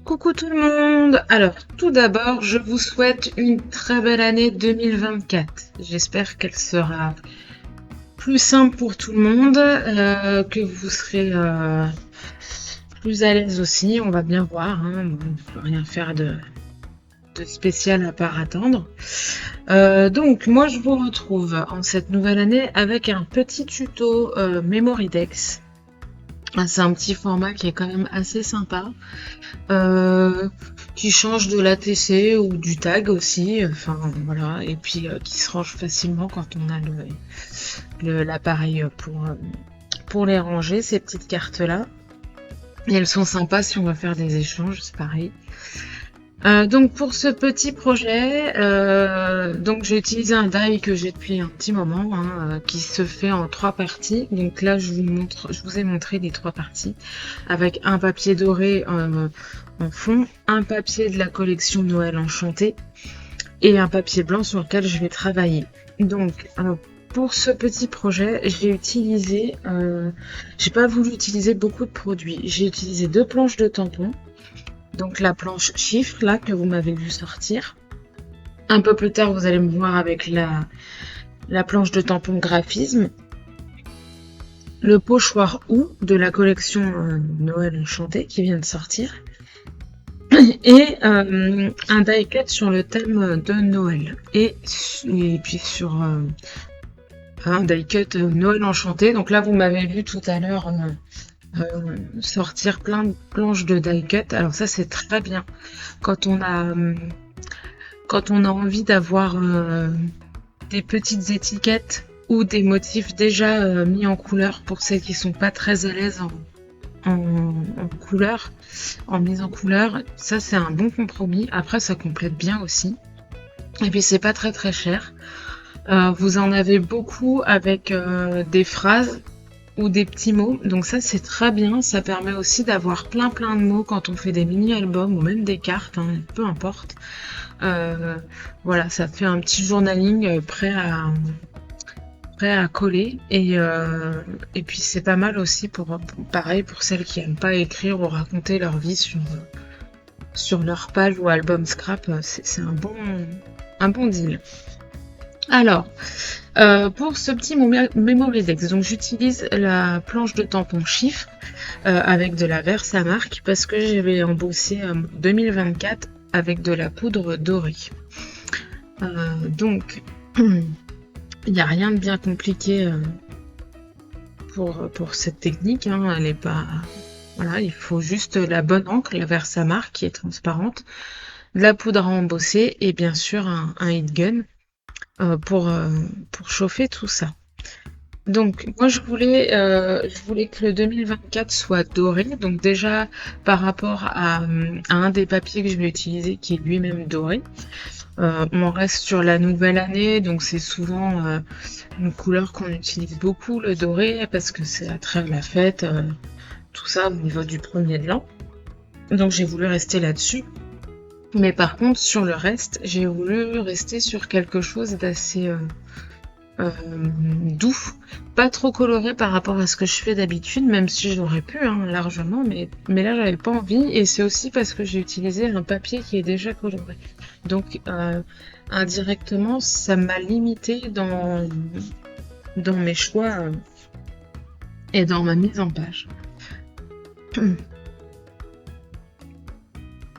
Coucou tout le monde! Alors, tout d'abord, je vous souhaite une très belle année 2024. J'espère qu'elle sera plus simple pour tout le monde, que vous serez plus à l'aise aussi. On va bien voir, hein. Bon, on ne peut rien faire de spécial à part attendre. Donc, moi, je vous retrouve en cette nouvelle année avec un petit tuto Memoridex. C'est un petit format qui est quand même assez sympa. Qui change de l'ATC ou du tag aussi, enfin voilà, et puis qui se range facilement quand on a l'appareil pour les ranger, ces petites cartes-là. Et elles sont sympas si on va faire des échanges, c'est pareil. Donc pour ce petit projet, donc j'ai utilisé un die que j'ai depuis un petit moment, hein, qui se fait en 3 parties. Donc là je vous ai montré les 3 parties, avec un papier doré en fond, un papier de la collection Noël Enchanté et un papier blanc sur lequel je vais travailler. Donc pour ce petit projet, j'ai pas voulu utiliser beaucoup de produits. J'ai utilisé 2 planches de tampons. Donc la planche chiffre là que vous m'avez vu sortir. Un peu plus tard vous allez me voir avec la planche de tampon graphisme. Le pochoir OU de la collection Noël Enchanté qui vient de sortir. Et un die cut sur le thème de Noël. Et puis sur un die cut Noël Enchanté. Donc là vous m'avez vu tout à l'heure sortir plein de planches de die cut. Alors ça c'est très bien quand on a envie d'avoir des petites étiquettes ou des motifs déjà mis en couleur pour celles qui sont pas très à l'aise en couleur, en mise en couleur. Ça c'est un bon compromis. Après ça complète bien aussi. Et puis c'est pas très très cher. Vous en avez beaucoup avec des phrases ou des petits mots, donc ça c'est très bien, ça permet aussi d'avoir plein de mots quand on fait des mini-albums ou même des cartes, hein, peu importe. Voilà, ça fait un petit journaling prêt à coller et puis c'est pas mal aussi pareil pour celles qui aiment pas écrire ou raconter leur vie sur leur page ou album scrap, c'est un bon deal. Alors, pour ce petit Memoridex, donc j'utilise la planche de tampon chiffre avec de la Versamark parce que j'avais embossé 2024 avec de la poudre dorée. Donc, il n'y a rien de bien compliqué pour cette technique, hein, elle est pas... Voilà, il faut juste la bonne encre, la Versamark qui est transparente, de la poudre à embosser et bien sûr un heat gun. Pour chauffer tout ça. Donc moi je voulais que le 2024 soit doré, donc déjà par rapport à un des papiers que je vais utiliser qui est lui-même doré. On reste sur la nouvelle année, donc c'est souvent une couleur qu'on utilise beaucoup, le doré, parce que c'est attrait à la fête, tout ça au niveau du premier de l'an. Donc j'ai voulu rester là-dessus. Mais par contre, sur le reste, j'ai voulu rester sur quelque chose d'assez doux, pas trop coloré par rapport à ce que je fais d'habitude, même si j'aurais pu, hein, largement, mais là j'avais pas envie, et c'est aussi parce que j'ai utilisé un papier qui est déjà coloré. Donc indirectement, ça m'a limité dans mes choix et dans ma mise en page.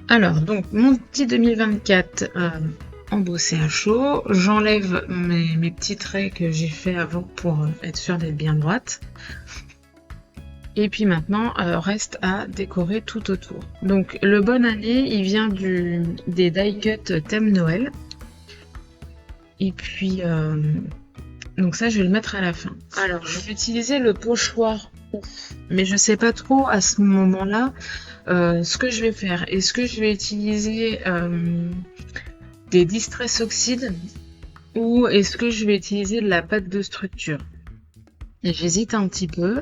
Alors, donc, mon petit 2024 embossé à chaud. J'enlève mes petits traits que j'ai fait avant pour être sûre d'être bien droite. Et puis maintenant, reste à décorer tout autour. Donc, le bonne année, il vient des die cut thème Noël. Et puis, donc ça, je vais le mettre à la fin. Alors, je vais utiliser le pochoir, mais je sais pas trop à ce moment-là ce que je vais faire. Est-ce que je vais utiliser des Distress Oxide ou est-ce que je vais utiliser de la pâte de structure? Et j'hésite un petit peu.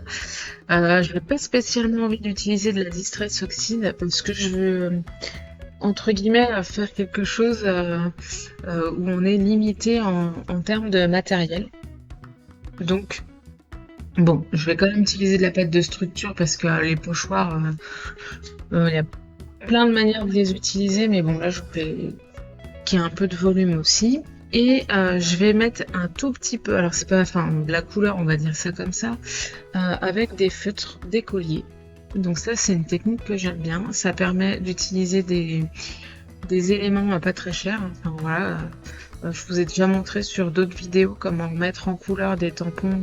Je n'ai pas spécialement envie d'utiliser de la Distress Oxide parce que je veux, entre guillemets, faire quelque chose où on est limité en termes de matériel. Donc, je vais quand même utiliser de la pâte de structure parce que les pochoirs, il y a plein de manières de les utiliser, mais bon, là, je vais qu'il y ait un peu de volume aussi. Et je vais mettre un tout petit peu, alors c'est pas, enfin, de la couleur, on va dire ça comme ça, avec des feutres d'écolier. Donc ça, c'est une technique que j'aime bien. Ça permet d'utiliser des éléments pas très chers. Enfin voilà, je vous ai déjà montré sur d'autres vidéos comment mettre en couleur des tampons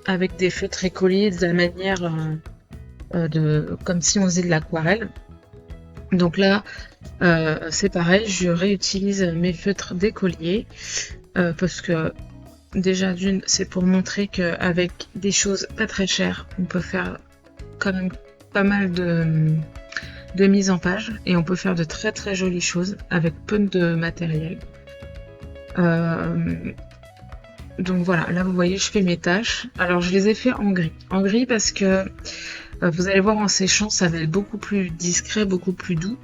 avec des feutres écoliers de la manière comme si on faisait de l'aquarelle. Donc là, c'est pareil, je réutilise mes feutres d'écolier parce que déjà d'une, c'est pour montrer qu'avec des choses pas très chères, on peut faire quand même pas mal de mise en page et on peut faire de très très jolies choses avec peu de matériel. Donc voilà, là vous voyez, je fais mes tâches. Alors je les ai fait en gris. En gris parce que vous allez voir en séchant, ça va être beaucoup plus discret, beaucoup plus doux.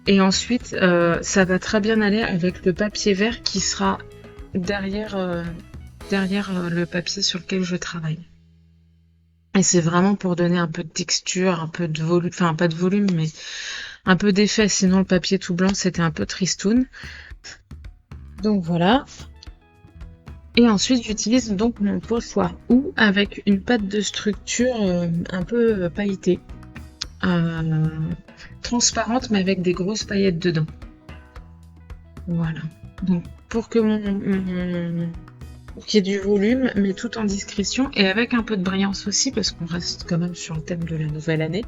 Et ensuite, ça va très bien aller avec le papier vert qui sera derrière le papier sur lequel je travaille. Et c'est vraiment pour donner un peu de texture, un peu de volume, enfin pas de volume, mais un peu d'effet. Sinon le papier tout blanc, c'était un peu tristoun. Donc voilà. Et ensuite, j'utilise donc mon pochoir ou avec une pâte de structure un peu pailletée, transparente mais avec des grosses paillettes dedans. Voilà. Donc pour que qu'il y ait du volume, mais tout en discrétion et avec un peu de brillance aussi, parce qu'on reste quand même sur le thème de la nouvelle année.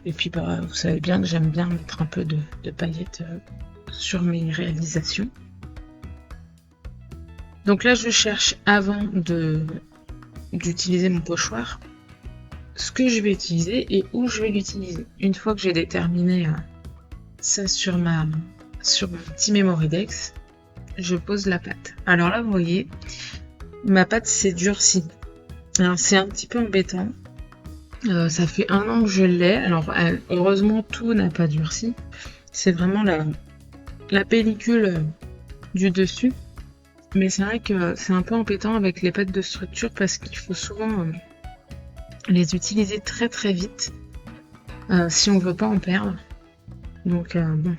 Et puis, bah, vous savez bien que j'aime bien mettre un peu de paillettes sur mes réalisations. Donc là, je cherche avant d'utiliser mon pochoir ce que je vais utiliser et où je vais l'utiliser. Une fois que j'ai déterminé ça sur mon petit Memorydex, je pose la pâte. Alors là, vous voyez, ma pâte s'est durcie. Alors c'est un petit peu embêtant. Ça fait 1 an que je l'ai. Alors heureusement, tout n'a pas durci. C'est vraiment la pellicule du dessus. Mais c'est vrai que c'est un peu embêtant avec les pâtes de structure parce qu'il faut souvent les utiliser très très vite si on veut pas en perdre. Donc bon.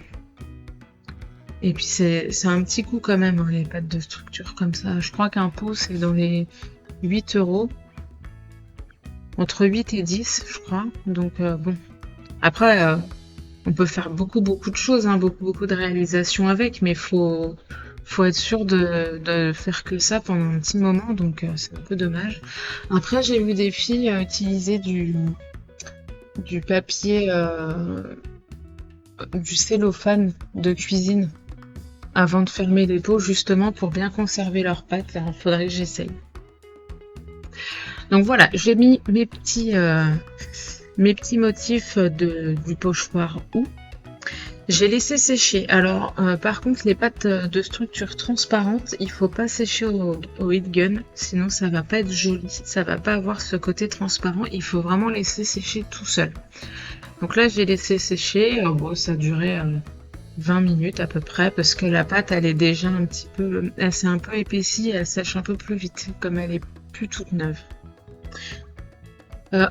Et puis c'est un petit coup quand même, hein, les pâtes de structure comme ça. Je crois qu'un pot c'est dans les 8 €. Entre 8 et 10, je crois. Donc bon. Après, on peut faire beaucoup de choses, hein, beaucoup de réalisations avec, mais faut être sûr de faire que ça pendant un petit moment, donc c'est un peu dommage. Après, j'ai vu des filles utiliser du papier, du cellophane de cuisine avant de fermer les pots, justement pour bien conserver leurs pâtes. Il faudrait que j'essaye. Donc voilà, j'ai mis mes petits motifs du pochoir ou. J'ai laissé sécher. Alors, par contre, les pâtes de structure transparente, il faut pas sécher au heat gun, sinon ça va pas être joli, ça va pas avoir ce côté transparent. Il faut vraiment laisser sécher tout seul. Donc là, j'ai laissé sécher. Bon, ça a duré 20 minutes à peu près, parce que la pâte, elle est déjà un petit peu, elle s'est un peu épaissie, elle sèche un peu plus vite, comme elle est plus toute neuve.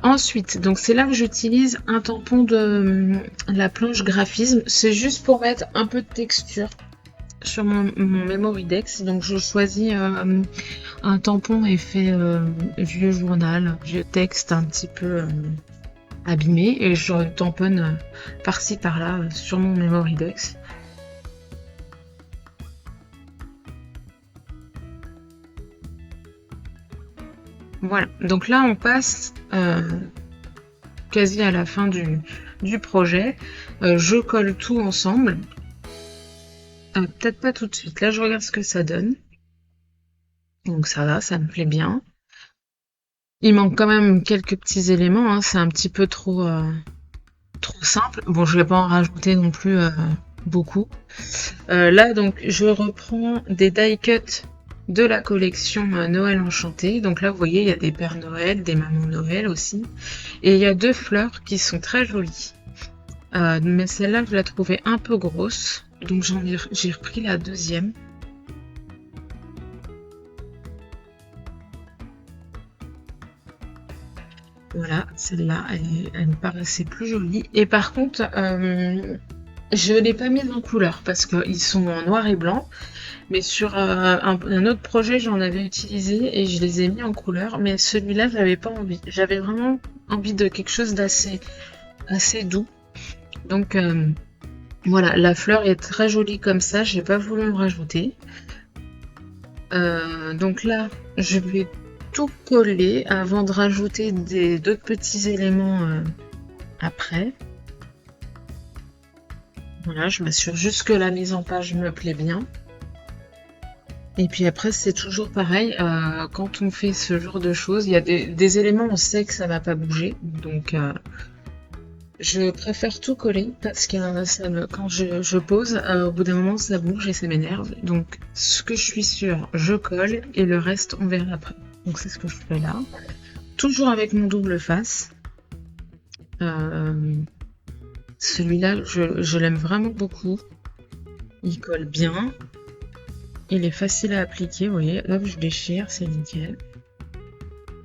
Ensuite, donc c'est là que j'utilise un tampon de la planche graphisme. C'est juste pour mettre un peu de texture sur mon Memorydex. Donc je choisis un tampon effet vieux journal, vieux texte un petit peu abîmé, et je tamponne par-ci par-là sur mon Memorydex. Voilà, donc là on passe quasi à la fin du projet. Je colle tout ensemble. Peut-être pas tout de suite. Là je regarde ce que ça donne. Donc ça va, ça me plaît bien. Il manque quand même quelques petits éléments, hein. C'est un petit peu trop simple. Bon, je vais pas en rajouter non plus beaucoup. Là donc je reprends des die cuts de la collection Noël Enchanté. Donc là, vous voyez, il y a des Pères Noël, des Mamans Noël aussi. Et il y a 2 fleurs qui sont très jolies. Mais celle-là, je la trouvais un peu grosse. Donc j'ai repris la deuxième. Voilà, celle-là, elle me paraissait plus jolie. Et par contre, je l'ai pas mise en couleur parce qu'ils sont en noir et blanc. Mais sur un autre projet, j'en avais utilisé et je les ai mis en couleur. Mais celui-là, j'avais pas envie. J'avais vraiment envie de quelque chose assez doux. Donc voilà, la fleur est très jolie comme ça. J'ai pas voulu en rajouter. Donc là, je vais tout coller avant de rajouter d'autres petits éléments après. Voilà, je m'assure juste que la mise en page me plaît bien. Et puis après, c'est toujours pareil, quand on fait ce genre de choses, il y a des éléments, on sait que ça va pas bouger. Donc je préfère tout coller parce que quand je pose, au bout d'un moment, ça bouge et ça m'énerve. Donc ce que je suis sûre, je colle et le reste, on verra après. Donc c'est ce que je fais là. Toujours avec mon double face. Celui-là, je l'aime vraiment beaucoup. Il colle bien. Il est facile à appliquer, vous voyez. Hop, je déchire, c'est nickel.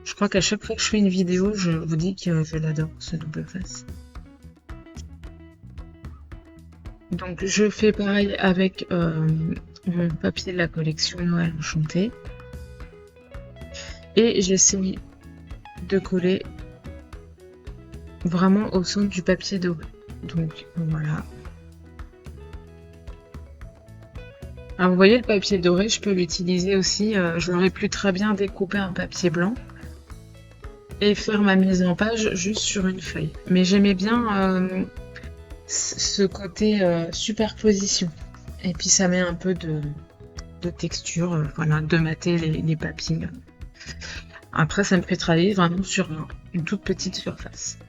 Je crois qu'à chaque fois que je fais une vidéo, je vous dis que je l'adore, ce double face. Donc je fais pareil avec mon papier de la collection Noël Enchanté. Et j'essaie de coller vraiment au centre du papier doré. Donc voilà. Alors vous voyez, le papier doré, je peux l'utiliser aussi. Je l'aurais pu très bien découper un papier blanc et faire ma mise en page juste sur une feuille. Mais j'aimais bien ce côté superposition. Et puis ça met un peu de texture, voilà, de mater les papiers. Après, ça me fait travailler vraiment sur une toute petite surface.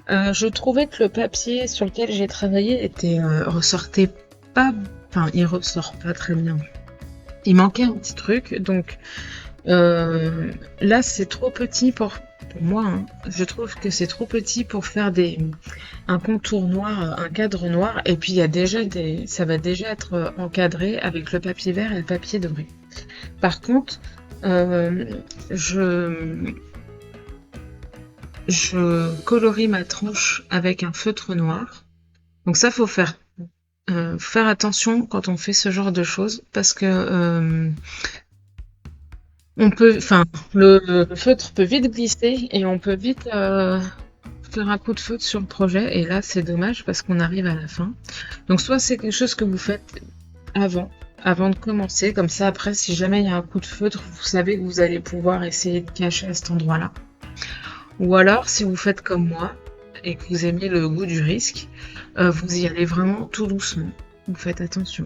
Je trouvais que le papier sur lequel j'ai travaillé ressortait pas, enfin, il ressort pas très bien. Il manquait un petit truc, donc là, c'est trop petit pour moi. Hein. Je trouve que c'est trop petit pour faire un contour noir, un cadre noir, et puis il y a déjà ça va déjà être encadré avec le papier vert et le papier doré. Par contre, je colorie ma tranche avec un feutre noir. Donc ça, faut faire attention quand on fait ce genre de choses parce que le feutre peut vite glisser et on peut vite faire un coup de feutre sur le projet. Et là, c'est dommage parce qu'on arrive à la fin. Donc soit c'est quelque chose que vous faites avant de commencer. Comme ça, après, si jamais il y a un coup de feutre, vous savez que vous allez pouvoir essayer de cacher à cet endroit-là. Ou alors, si vous faites comme moi et que vous aimez le goût du risque, vous y allez vraiment tout doucement. Vous faites attention.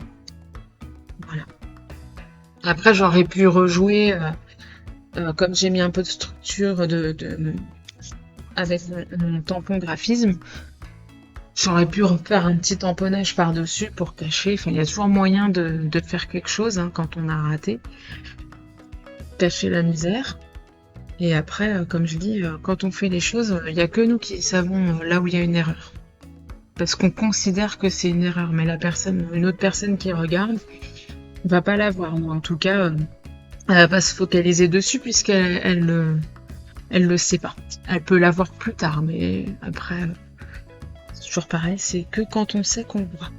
Voilà. Après, j'aurais pu rejouer, comme j'ai mis un peu de structure avec mon tampon graphisme, j'aurais pu refaire un petit tamponnage par-dessus pour cacher. Enfin, il y a toujours moyen de faire quelque chose hein, quand on a raté. Cacher la misère. Et après, comme je dis, quand on fait les choses, il n'y a que nous qui savons là où il y a une erreur. Parce qu'on considère que c'est une erreur, mais une autre personne qui regarde, va pas la voir. Ou en tout cas, elle va pas se focaliser dessus puisqu'elle elle le sait pas. Elle peut la voir plus tard, mais après, c'est toujours pareil, c'est que quand on sait qu'on voit.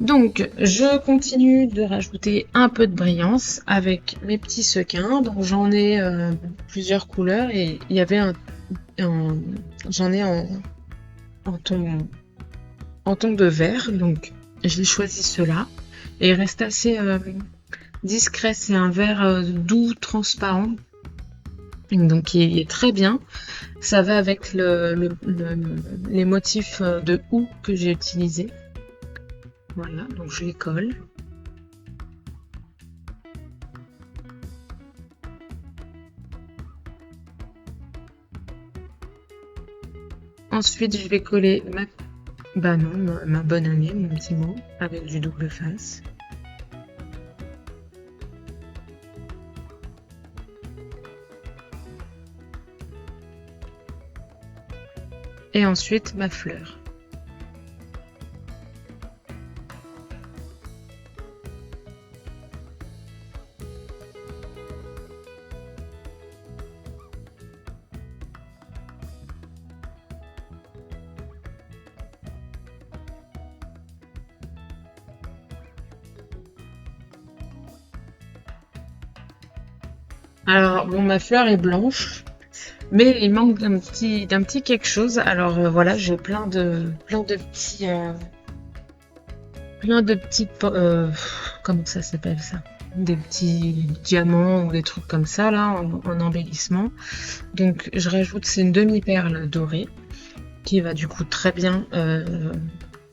Donc, je continue de rajouter un peu de brillance avec mes petits sequins. Donc, j'en ai plusieurs couleurs et il y avait j'en ai en ton de vert. Donc, j'ai choisi ceux-là. Et il reste assez discret. C'est un vert doux, transparent. Donc, il est très bien. Ça va avec les motifs de houx que j'ai utilisés. Voilà, donc je les colle. Ensuite, je vais coller ma bonne année, mon petit mot, avec du double face. Et ensuite, ma fleur. Alors, bon, ma fleur est blanche, mais il manque d'un petit quelque chose. Alors voilà, j'ai plein de petits, comment ça s'appelle ça? Des petits diamants ou des trucs comme ça là en embellissement. Donc je rajoute, c'est une demi-perle dorée qui va du coup très bien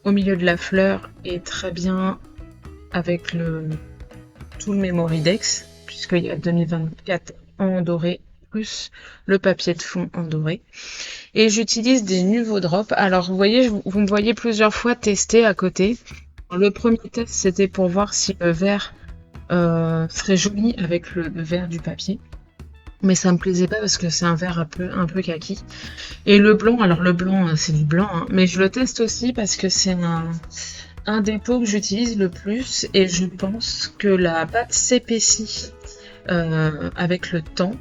au milieu de la fleur et très bien avec tout le Memoridex, puisqu'il y a 2024 en doré plus le papier de fond en doré. Et j'utilise des Nuvo Drop. Alors vous voyez, vous me voyez plusieurs fois tester à côté. Le premier test, c'était pour voir si le vert serait joli avec le vert du papier. Mais ça me plaisait pas parce que c'est un vert un peu kaki. Et le blanc, alors le blanc, c'est du blanc, hein, mais je le teste aussi parce que c'est un des pots que j'utilise le plus et je pense que la pâte s'épaissit avec le temps.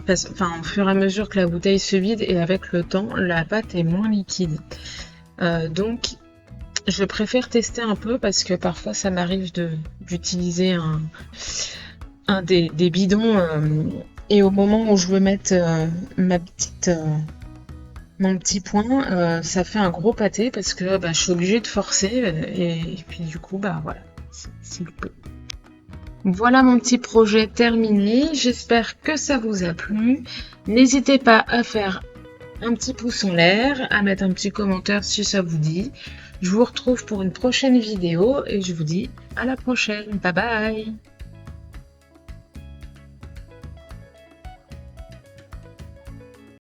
Enfin, au fur et à mesure que la bouteille se vide et avec le temps, la pâte est moins liquide. Donc, je préfère tester un peu parce que parfois ça m'arrive d'utiliser un des bidons et au moment où je veux mettre mon petit point, ça fait un gros pâté parce que bah, je suis obligée de forcer et puis du coup bah voilà, c'est le peu. Voilà mon petit projet terminé, j'espère que ça vous a plu. N'hésitez pas à faire un petit pouce en l'air, à mettre un petit commentaire si ça vous dit. Je vous retrouve pour une prochaine vidéo et je vous dis à la prochaine. Bye bye!